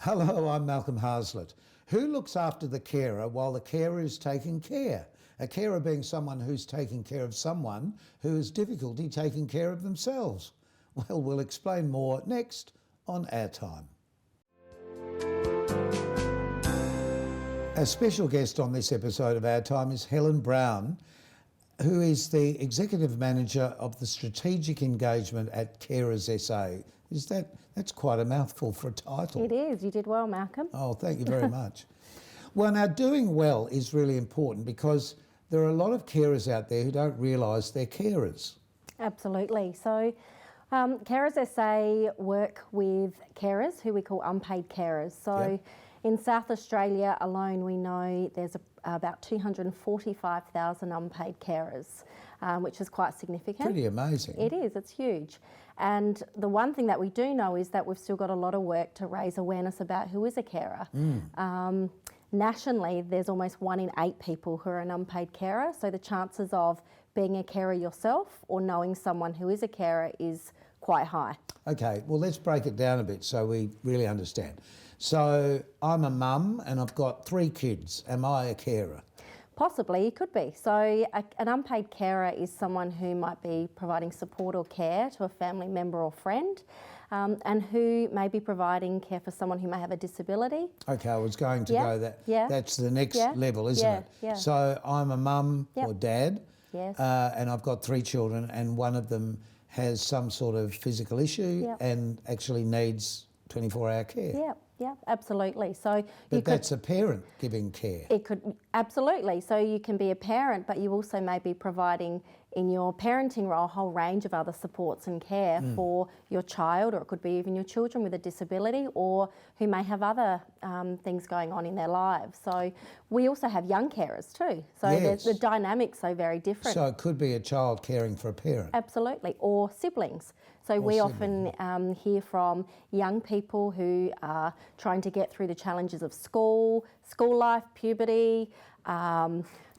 Hello, I'm Malcolm Haslett. Who looks after the carer while the carer is taking care? A carer being someone who's taking care of someone who has difficulty taking care of themselves. Well, we'll explain more next on OurTime. A special guest on this episode of OurTime is Helen Brown, who is the Executive Manager of the Strategic Engagement at Carers SA. That's quite a mouthful for a title. It is. You did well, Malcolm. Oh, thank you very much. Well, now doing well is really important because there are a lot of carers out there who don't realise they're carers. Absolutely. So Carers SA work with carers who we call unpaid carers. So in South Australia alone, we know there's about 245,000 unpaid carers, which is quite significant. Pretty amazing. It is, it's huge. And the one thing that we do know is that we've still got a lot of work to raise awareness about who is a carer. Nationally, there's almost 1 in 8 people who are an unpaid carer, so the chances of being a carer yourself or knowing someone who is a carer is quite high. Okay, well let's break it down a bit so we really understand. So I'm a mum and I've got 3 kids. Am I a carer? Possibly, it could be. So an unpaid carer is someone who might be providing support or care to a family member or friend, and who may be providing care for someone who may have a disability. Okay, I was going to go that. That's the next level, isn't it? Yeah. So I'm a mum or dad, yes. And I've got 3 children, and one of them has some sort of physical issue and actually needs 24-hour care. Yeah, absolutely. So, but that's a parent giving care. It could, absolutely. So you can be a parent, but you also may be providing in your parenting role a whole range of other supports and care for your child, or it could be even your children with a disability or who may have other things going on in their lives. So we also have young carers too. So the dynamics are very different. So it could be a child caring for a parent. Absolutely, or siblings. So we often hear from young people who are trying to get through the challenges of school life, puberty,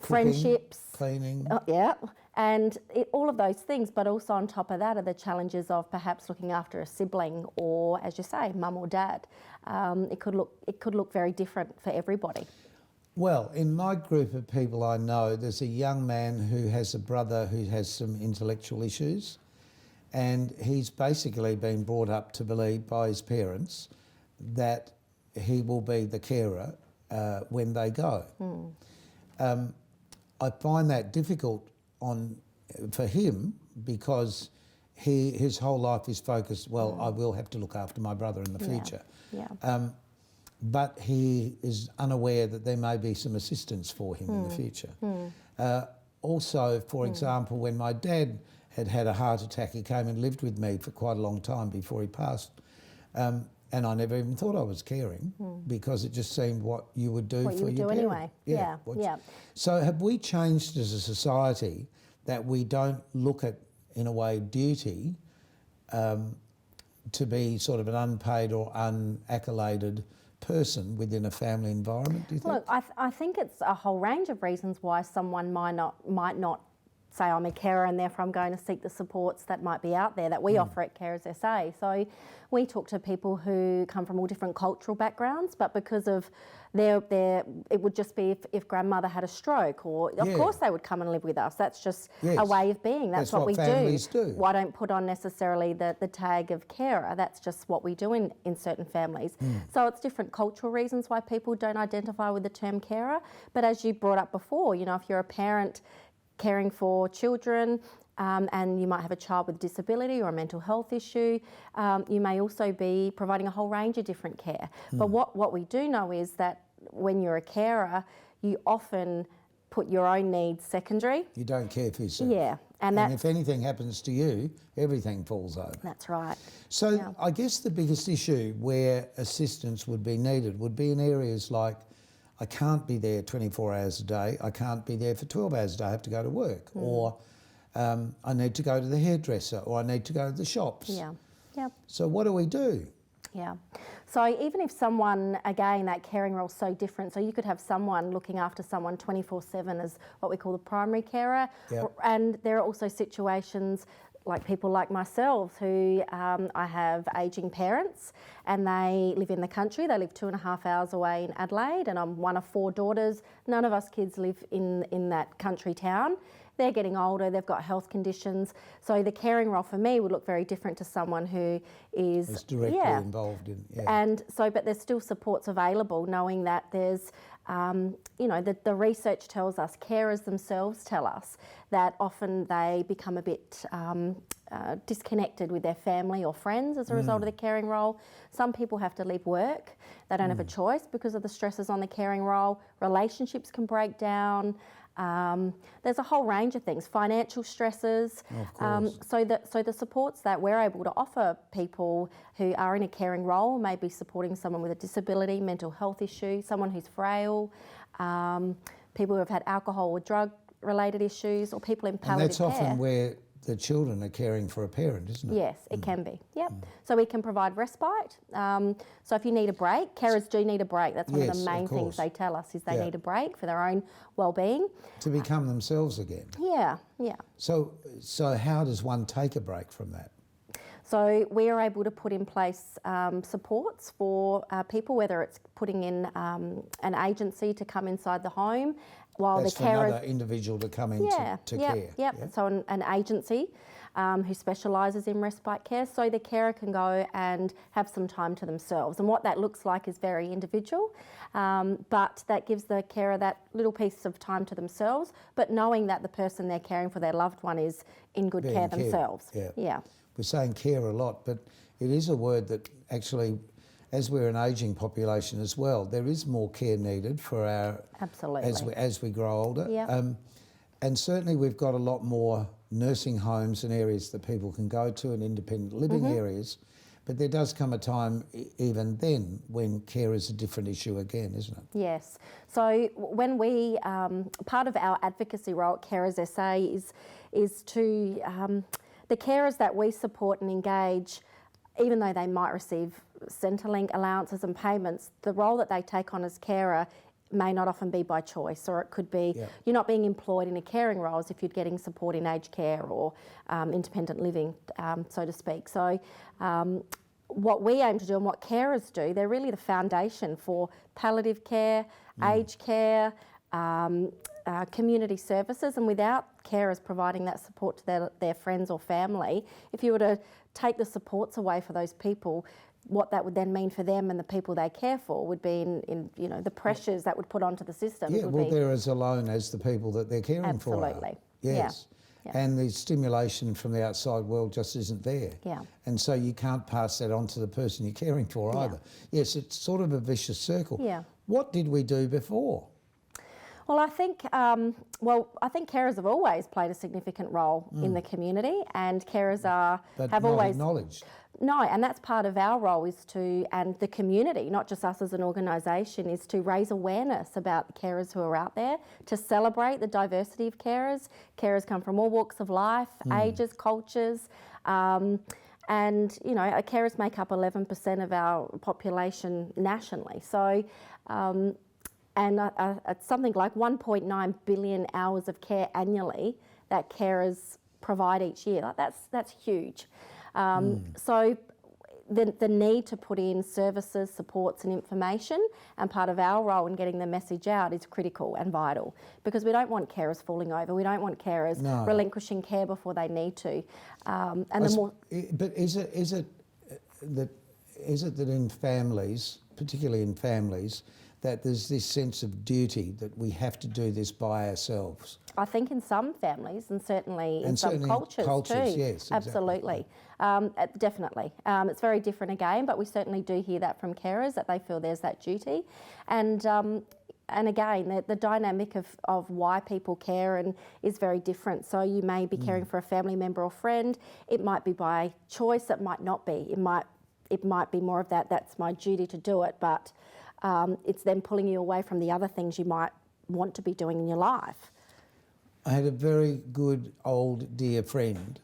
friendships. Cleaning. And all of those things, but also on top of that are the challenges of perhaps looking after a sibling or, as you say, mum or dad. It could look very different for everybody. Well, in my group of people I know, there's a young man who has a brother who has some intellectual issues, and he's basically been brought up to believe by his parents that he will be the carer when they go. I find that difficult for him because his whole life is focused, well, I will have to look after my brother in the future. But he is unaware that there may be some assistance for him in the future. Also, for example, when my dad had a heart attack, he came and lived with me for quite a long time before he passed. And I never even thought I was caring because it just seemed what you would do for your parent. Anyway. Yeah. So have we changed as a society that we don't look at, in a way, duty to be sort of an unpaid or unaccoladed person within a family environment, do you think? Look, I think it's a whole range of reasons why someone might not say I'm a carer and therefore I'm going to seek the supports that might be out there that we offer at Carers SA. So we talk to people who come from all different cultural backgrounds, but because of it would just be if grandmother had a stroke, or of course they would come and live with us. That's just a way of being. That's what we do. Why don't put on necessarily the tag of carer? That's just what we do in certain families. So it's different cultural reasons why people don't identify with the term carer. But as you brought up before, you know, if you're a parent caring for children, and you might have a child with disability or a mental health issue, you may also be providing a whole range of different care. But what we do know is that when you're a carer, you often put your own needs secondary. You don't care for yourself. Yeah. And if anything happens to you, everything falls over. That's right. So I guess the biggest issue where assistance would be needed would be in areas like, I can't be there 24 hours a day, I can't be there for 12 hours a day, I have to go to work, or I need to go to the hairdresser, or I need to go to the shops. So what do we do? So even if someone, again, that caring role is so different, so you could have someone looking after someone 24/7 as what we call the primary carer, and there are also situations like people like myself who I have ageing parents and they live in the country. They live 2.5 hours away in Adelaide, and I'm one of 4 daughters. None of us kids live in that country town. They're getting older, they've got health conditions. So the caring role for me would look very different to someone who is directly involved in. Yeah. And so, but there's still supports available, knowing that there's, the research tells us, carers themselves tell us that often they become a bit disconnected with their family or friends as a result of the caring role. Some people have to leave work. They don't have a choice because of the stresses on the caring role. Relationships can break down. There's a whole range of things, financial stresses. Of course. So the supports that we're able to offer people who are in a caring role, maybe supporting someone with a disability, mental health issue, someone who's frail, people who have had alcohol or drug related issues, or people in palliative care. And that's often where the children are caring for a parent, isn't it? Yes, it can be. Yep. So we can provide respite. So if you need a break, carers do need a break. That's one of the main things they tell us, is they need a break for their own well-being. To become themselves again. Yeah. So how does one take a break from that? So we are able to put in place supports for people, whether it's putting in an agency to come inside the home, while That's the carers, for another individual to come in to care. Yep. So an agency who specialises in respite care, so the carer can go and have some time to themselves. And what that looks like is very individual, but that gives the carer that little piece of time to themselves, but knowing that the person they're caring for, their loved one, is in good care themselves. Yeah. We're saying care a lot, but it is a word that actually, as we're an ageing population as well, there is more care needed for our... Absolutely. As we grow older. Yeah. And certainly we've got a lot more nursing homes and areas that people can go to, and independent living areas. But there does come a time even then when care is a different issue again, isn't it? Yes. So when we, part of our advocacy role at Carers SA is to, the carers that we support and engage, even though they might receive Centrelink allowances and payments, the role that they take on as carer may not often be by choice, or it could be you're not being employed in a caring role as if you're getting support in aged care or independent living, so to speak. So what we aim to do and what carers do, they're really the foundation for palliative care, aged care, community services, and without carers providing that support to their friends or family, if you were to take the supports away for those people, what that would then mean for them and the people they care for would be in the pressures that would put onto the system. Yeah, well, they're as alone as the people that they're caring for. Absolutely. Yes. Yeah. And the stimulation from the outside world just isn't there. Yeah. And so you can't pass that on to the person you're caring for either. Yes, it's sort of a vicious circle. Yeah. What did we do before? Well, I think carers have always played a significant role in the community, and carers have always acknowledged. No, and that's part of our role and the community, not just us as an organisation, is to raise awareness about the carers who are out there, to celebrate the diversity of carers. Carers come from all walks of life, ages, cultures, and carers make up 11% of our population nationally. So. It's something like 1.9 billion hours of care annually that carers provide each year. That's huge. So the need to put in services, supports and information, and part of our role in getting the message out is critical and vital, because we don't want carers falling over. We don't want carers relinquishing care before they need to. But is it that in families, particularly in families, that there's this sense of duty that we have to do this by ourselves? I think in some families, and certainly in some cultures too. Yes, exactly. Absolutely. Definitely. It's very different again, but we certainly do hear that from carers, that they feel there's that duty. And again, the dynamic of why people care is very different. So you may be caring for a family member or friend. It might be by choice, it might not be. It might be more of that's my duty to do it, but it's then pulling you away from the other things you might want to be doing in your life. I had a very good old dear friend,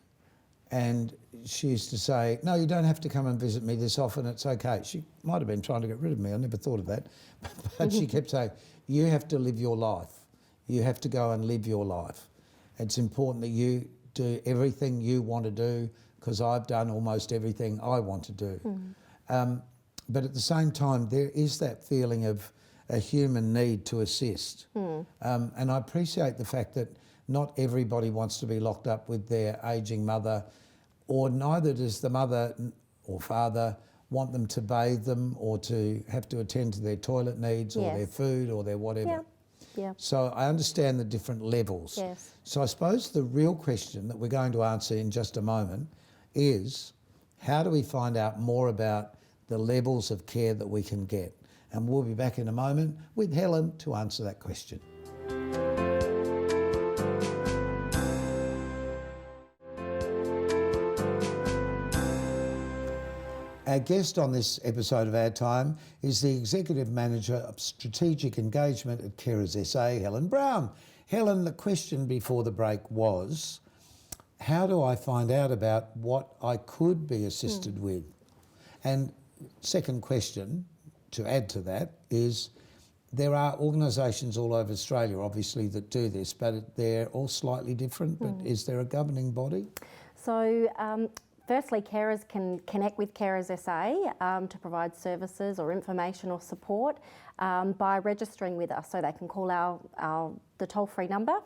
and she used to say, no, you don't have to come and visit me this often, it's okay. She might have been trying to get rid of me, I never thought of that. But she kept saying, you have to live your life. You have to go and live your life. It's important that you do everything you want to do because I've done almost everything I want to do. But at the same time, there is that feeling of a human need to assist. And I appreciate the fact that not everybody wants to be locked up with their ageing mother, or neither does the mother or father want them to bathe them or to have to attend to their toilet needs or their food or their whatever. Yeah. So I understand the different levels. Yes. So I suppose the real question that we're going to answer in just a moment is, how do we find out more about the levels of care that we can get? And we'll be back in a moment with Helen to answer that question. Our guest on this episode of OurTime is the Executive Manager of Strategic Engagement at Carers SA, Helen Brown. Helen, the question before the break was, how do I find out about what I could be assisted with? And second question, to add to that, is there are organisations all over Australia, obviously, that do this, but they're all slightly different. But is there a governing body? So, firstly, carers can connect with Carers SA to provide services or information or support by registering with us. So they can call the toll-free number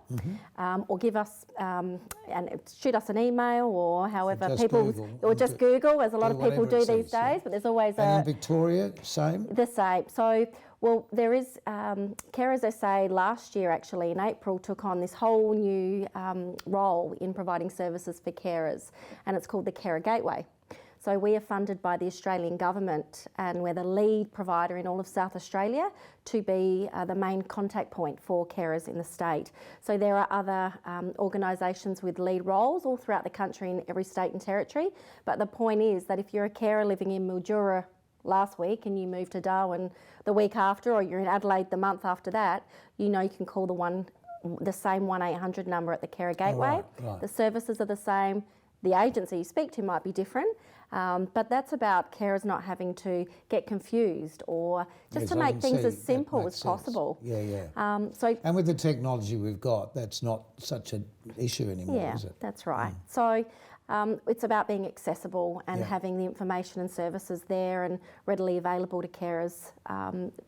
or give us and shoot us an email, or however just Google, as a lot of people do these days. But there's always and in Victoria, same? The same. So, well, there is Carers SA last year, actually in April, took on this whole new role in providing services for carers, and it's called the Carer Gateway. So we are funded by the Australian Government, and we're the lead provider in all of South Australia to be the main contact point for carers in the state. So there are other organisations with lead roles all throughout the country in every state and territory. But the point is that if you're a carer living in Mildura last week and you move to Darwin the week after, or you're in Adelaide the month after that, you know you can call the same 1-800 number at the Carer Gateway. Right. The services are the same. The agency you speak to might be different, but that's about carers not having to get confused, or just to make things as simple as possible. Yeah. And with the technology we've got, that's not such an issue anymore, is it? That's right. So it's about being accessible and having the information and services there and readily available to carers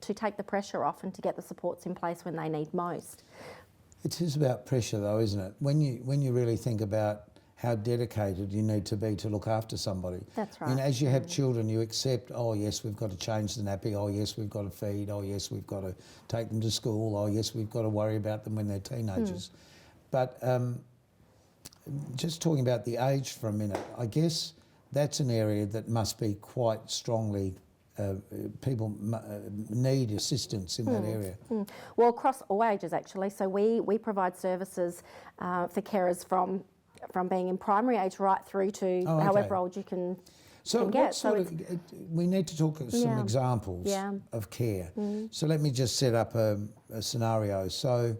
to take the pressure off and to get the supports in place when they need most. It is about pressure, though, isn't it? When you really think about how dedicated you need to be to look after somebody. That's right. And as you have children, you accept, oh yes, we've got to change the nappy, oh yes, we've got to feed, oh yes, we've got to take them to school, oh yes, we've got to worry about them when they're teenagers. But just talking about the age for a minute, I guess that's an area that must be quite strongly, people need assistance in that area. Well, across all ages actually. So we provide services for carers from being in primary age right through to however old you can get. We need to talk some examples of care. So let me just set up a scenario. So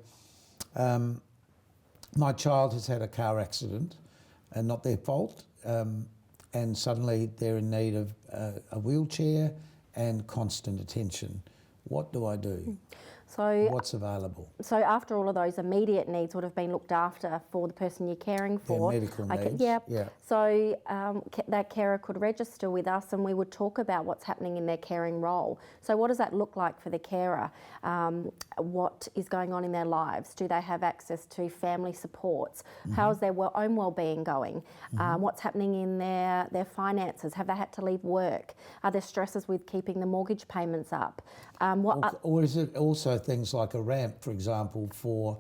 my child has had a car accident, and not their fault, and suddenly they're in need of a wheelchair and constant attention. What do I do? So what's available? So after all of those immediate needs would have been looked after for the person you're caring for. Their medical needs. Yeah. So that carer could register with us, and we would talk about what's happening in their caring role. So what does that look like for the carer? What is going on in their lives? Do they have access to family supports? How's their own well-being going? What's happening in their finances? Have they had to leave work? Are there stresses with keeping the mortgage payments up? Or is it also things like a ramp, for example, for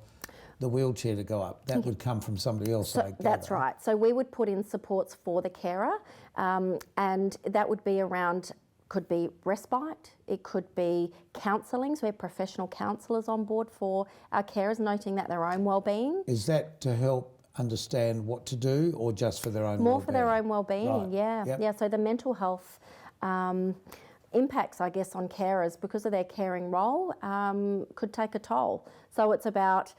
the wheelchair to go up? That would come from somebody else, I gather. That's right. So we would put in supports for the carer, and that would be around, could be respite, it could be counselling, so we have professional counsellors on board for our carers, noting that their own well-being. Is that to help understand what to do, or just for their own well-being? More for their own well-being, right. Yeah, so the mental health impacts, I guess, on carers because of their caring role could take a toll. So it's about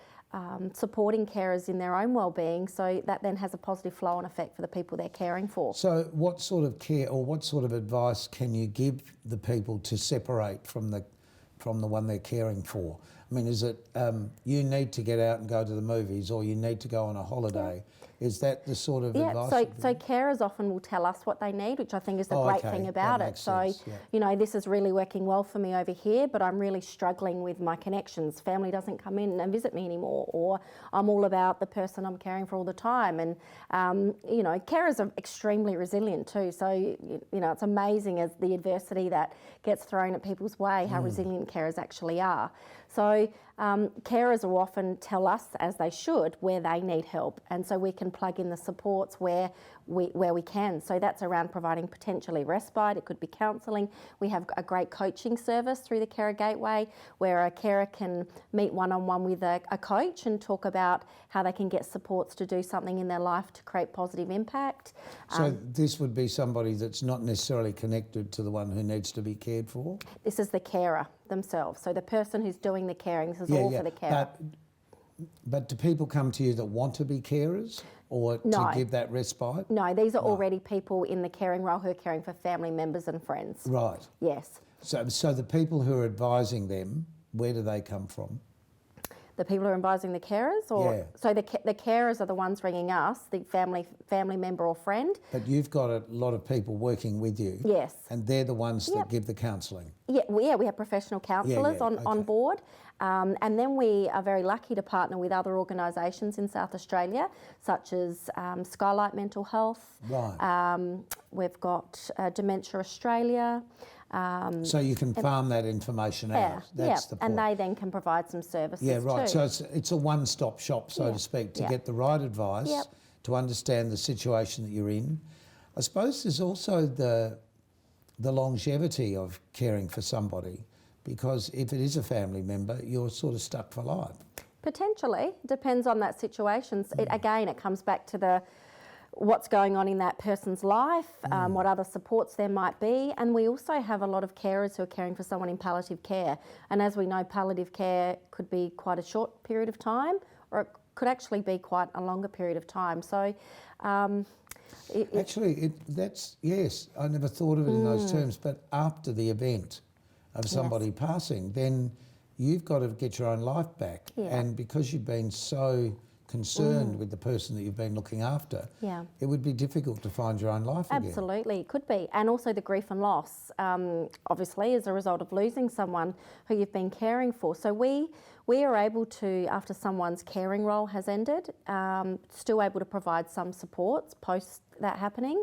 supporting carers in their own well-being, so that then has a positive flow-on effect for the people they're caring for. So what sort of care or what sort of advice can you give the people to separate from the one they're caring for? I mean, is it you need to get out and go to the movies, or you need to go on a holiday? Is that the sort of advice? So carers often will tell us what they need, which I think is the great thing about it. So, you know, this is really working well for me over here, but I'm really struggling with my connections. Family doesn't come in and visit me anymore, or I'm all about the person I'm caring for all the time. And, you know, carers are extremely resilient too. So, you know, it's amazing as the adversity that gets thrown at people's way, how resilient carers actually are. So carers will often tell us, as they should, where they need help, and so we can plug in the supports where we can. So that's around providing potentially respite. It could be counselling. We have a great coaching service through the Carer Gateway where a carer can meet one-on-one with a coach and talk about how they can get supports to do something in their life to create positive impact. So this would be somebody that's not necessarily connected to the one who needs to be cared for? This is the carer themselves. So the person who's doing the caring, this is all for the carer. But do people come to you that want to be carers or to give that respite? No, these are already people in the caring role who are caring for family members and friends. Right. Yes. So the people who are advising them, where do they come from? The people who are advising the carers? So the carers are the ones ringing us, the family member or friend. But you've got a lot of people working with you. Yes. And they're the ones that give the counselling. Yeah, we have professional counsellors on board. And then we are very lucky to partner with other organisations in South Australia, such as Skylight Mental Health. Right. We've got Dementia Australia. So you can farm that information out. That's the point. And they then can provide some services right. too. So it's a one-stop shop, so to speak, to get the right advice, to understand the situation that you're in. I suppose there's also the longevity of caring for somebody, because if it is a family member, you're sort of stuck for life. Potentially. Depends on that situation. It comes back to what's going on in that person's life, what other supports there might be. And we also have a lot of carers who are caring for someone in palliative care. And as we know, palliative care could be quite a short period of time, or it could actually be quite a longer period of time. So yes, I never thought of it in those terms, but after the event of somebody passing, then you've got to get your own life back. Yeah. And because you've been so concerned with the person that you've been looking after, it would be difficult to find your own life again. Absolutely, it could be. And also the grief and loss, obviously, as a result of losing someone who you've been caring for. So we are able to, after someone's caring role has ended, still able to provide some supports post that happening,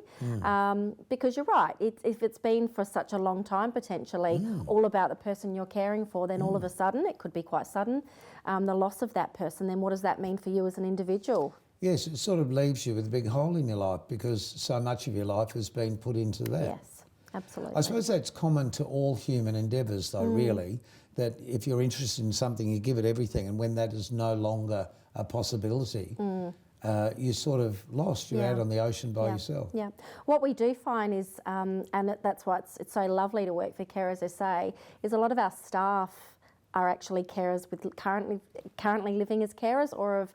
because you're right, if it's been for such a long time, potentially all about the person you're caring for, then all of a sudden, it could be quite sudden, the loss of that person, then what does that mean for you as an individual? Yes, it sort of leaves you with a big hole in your life, because so much of your life has been put into that. Yes, absolutely. I suppose that's common to all human endeavours though, really, that if you're interested in something, you give it everything, and when that is no longer a possibility, you're sort of lost. You're out on the ocean by yourself. Yeah. What we do find is, and that's why it's so lovely to work for Carers SA, is a lot of our staff are actually carers with currently living as carers or have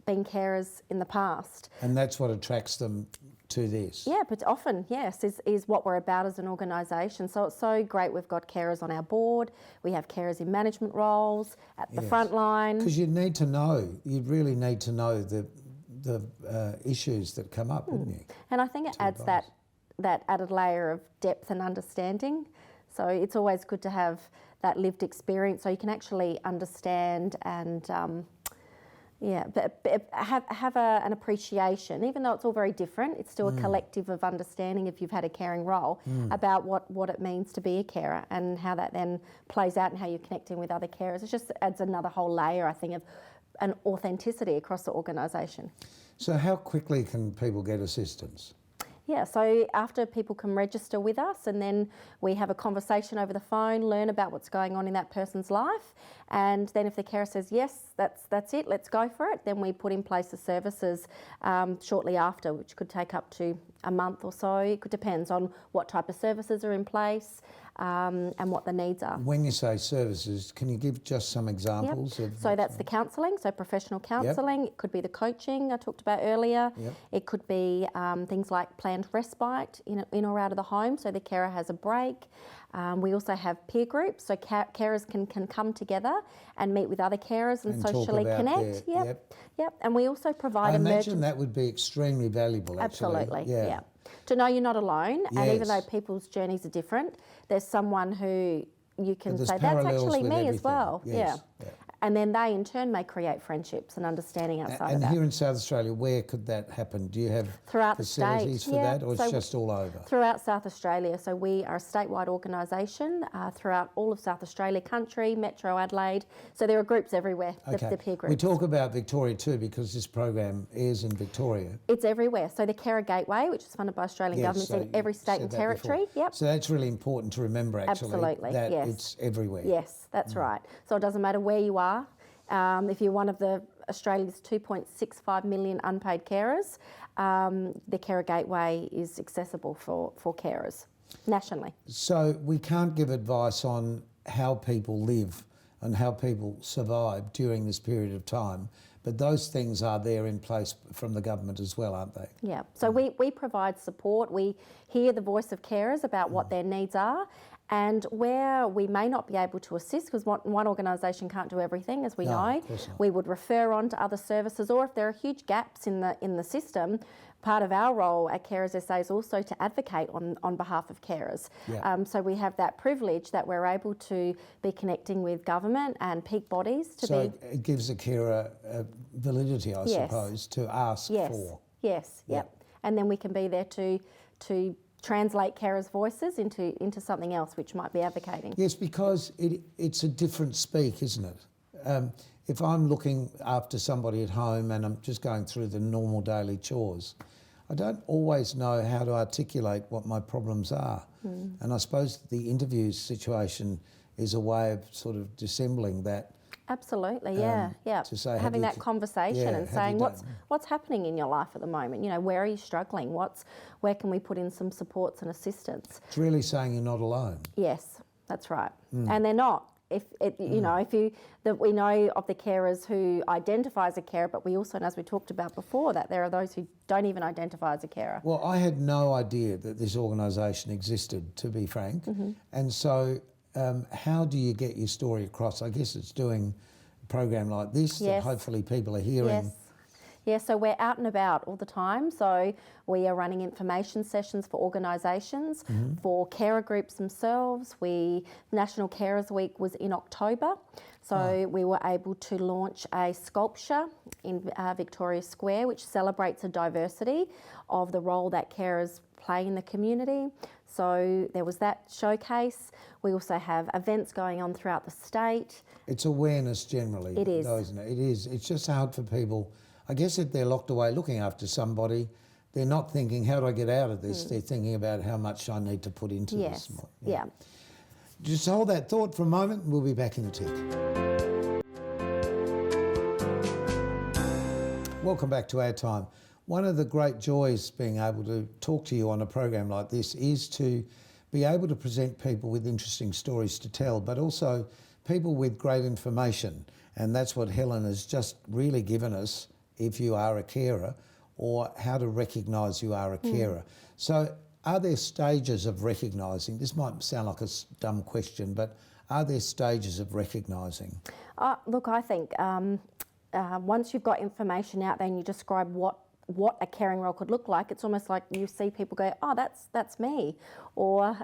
been carers in the past. And that's what attracts them to this. Yeah, but often, yes, is what we're about as an organisation. So it's so great we've got carers on our board, we have carers in management roles, at the front line. Because you'd really need to know the issues that come up, wouldn't you? And I think it adds that added layer of depth and understanding. So it's always good to have that lived experience so you can actually understand and have an appreciation, even though it's all very different, it's still a collective of understanding if you've had a caring role about what it means to be a carer and how that then plays out and how you're connecting with other carers. It just adds another whole layer, I think, of an authenticity across the organisation. So how quickly can people get assistance? Yeah, so after people can register with us, and then we have a conversation over the phone, learn about what's going on in that person's life, and then if the carer says yes, that's it, let's go for it, then we put in place the services shortly after, which could take up to a month or so. It depends on what type of services are in place. and what the needs are. When you say services, can you give just some examples of? So that's the counselling, so professional counselling. It could be the coaching I talked about earlier. It could be things like planned respite in or out of the home, so the carer has a break. We also have peer groups, so carers can come together and meet with other carers and socially connect. Yep. And we also provide I imagine that would be extremely valuable, actually. Absolutely, yeah. To know you're not alone, and even though people's journeys are different, there's someone who you can say, that's actually me as well. Yes. Yeah. And then they in turn may create friendships and understanding outside of that. And here in South Australia, where could that happen? Do you have throughout facilities the for state, that, or it's just all over? Throughout South Australia. So we are a statewide organisation throughout all of South Australia, country, Metro Adelaide. So there are groups everywhere, the peer groups. We talk about Victoria too, because this program airs in Victoria. It's everywhere. So the Carer Gateway, which is funded by Australian government, is in every state and territory. Yep. So that's really important to remember, actually. Absolutely, that yes. it's everywhere. Yes, that's right. So it doesn't matter where you are. If you're one of Australia's 2.65 million unpaid carers, the Carer Gateway is accessible for carers nationally. So we can't give advice on how people live and how people survive during this period of time, but those things are there in place from the government as well, aren't they? Yeah, so we provide support. We hear the voice of carers about what their needs are, and where we may not be able to assist, because one organisation can't do everything, as we know, we would refer on to other services, or if there are huge gaps in the system, part of our role at Carers SA is also to advocate on behalf of carers. So we have that privilege that we're able to be connecting with government and peak bodies to So it gives a carer validity, I suppose, to ask for. Yes. And then we can be there to translate carers' voices into something else which might be advocating. Yes, because it's a different speak, isn't it? If I'm looking after somebody at home and I'm just going through the normal daily chores, I don't always know how to articulate what my problems are. And I suppose the interview situation is a way of sort of dissembling that. Absolutely, yeah. To say, having that conversation and saying what's happening in your life at the moment. You know, where are you struggling? Where can we put in some supports and assistance? It's really saying you're not alone. Yes, that's right. And they're not. We know of the carers who identify as a carer, but we also know, as we talked about before, that there are those who don't even identify as a carer. Well, I had no idea that this organisation existed, to be frank, and so. How do you get your story across? I guess it's doing a program like this that hopefully people are hearing. Yes, so we're out and about all the time. So we are running information sessions for organisations, for carer groups themselves. National Carers Week was in October. So we were able to launch a sculpture in Victoria Square, which celebrates the diversity of the role that carers play in the community. So there was that showcase. We also have events going on throughout the state. It's awareness generally. It is. Though, isn't it? It is. It's just hard for people. I guess if they're locked away looking after somebody, they're not thinking, how do I get out of this? They're thinking about how much I need to put into this. Yeah. Just hold that thought for a moment and we'll be back in a tick. Welcome back to OurTime. One of the great joys being able to talk to you on a program like this is to be able to present people with interesting stories to tell, but also people with great information. And that's what Helen has just really given us, if you are a carer, or how to recognise you are a carer. So are there stages of recognising? This might sound like a dumb question, but are there stages of recognising? Look, I think once you've got information out there and you describe what a caring role could look like, it's almost like you see people go, oh, that's me. Or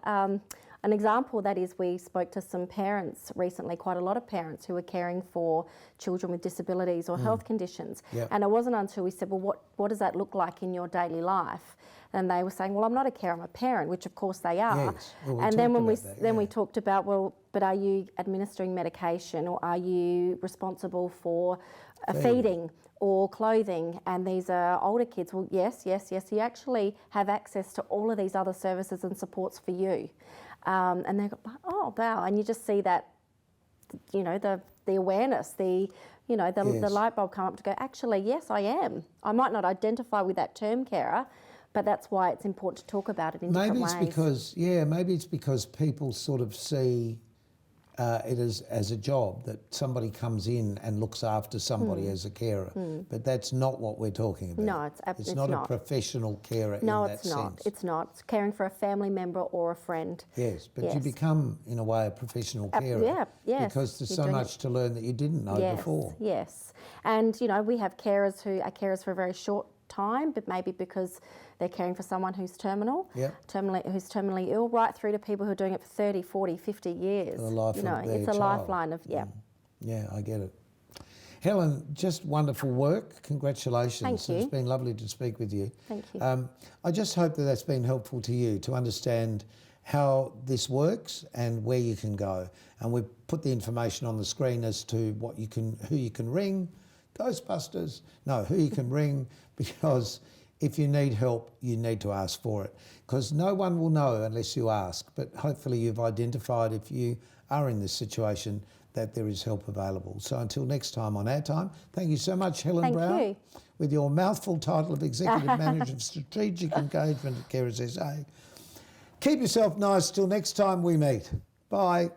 an example that is, we spoke to some parents recently, quite a lot of parents who were caring for children with disabilities or health conditions. And it wasn't until we said, well, what does that look like in your daily life? And they were saying, well, I'm not a carer, I'm a parent, which of course they are. Yes. Well, and then we talked about, well, but are you administering medication, or are you responsible for feeding or clothing? And these are older kids. Well, yes. You actually have access to all of these other services and supports for you. And they go, oh, wow. And you just see that, the awareness, the light bulb come up to go, actually, yes, I am. I might not identify with that term carer, But that's why it's important to talk about it in different ways. Maybe it's because people sort of see it as a job, that somebody comes in and looks after somebody as a carer. But that's not what we're talking about. No, it's not a professional carer no, in that sense. No, it's not. It's caring for a family member or a friend. Yes, but you become, in a way, a professional carer. Because there's so much to learn that you didn't know before. Yes, and, you know, we have carers who are carers for a very short time, but maybe because they're caring for someone who's terminal, who's terminally ill, right through to people who are doing it for 30, 40, 50 years. For the life of their it's a child. lifeline of, Yeah, I get it. Helen, just wonderful work. Congratulations. Thank you. It's been lovely to speak with you. Thank you. I just hope that that's been helpful to you to understand how this works and where you can go. And we've put the information on the screen as to who you can ring. Ghostbusters. No, who you can ring, because if you need help, you need to ask for it, because no one will know unless you ask. But hopefully you've identified, if you are in this situation, that there is help available. So until next time on Our Time, thank you so much, Helen Brown, Thank you. with your mouthful title of Executive Manager of Strategic Engagement at Carers SA. Keep yourself nice till next time we meet. Bye.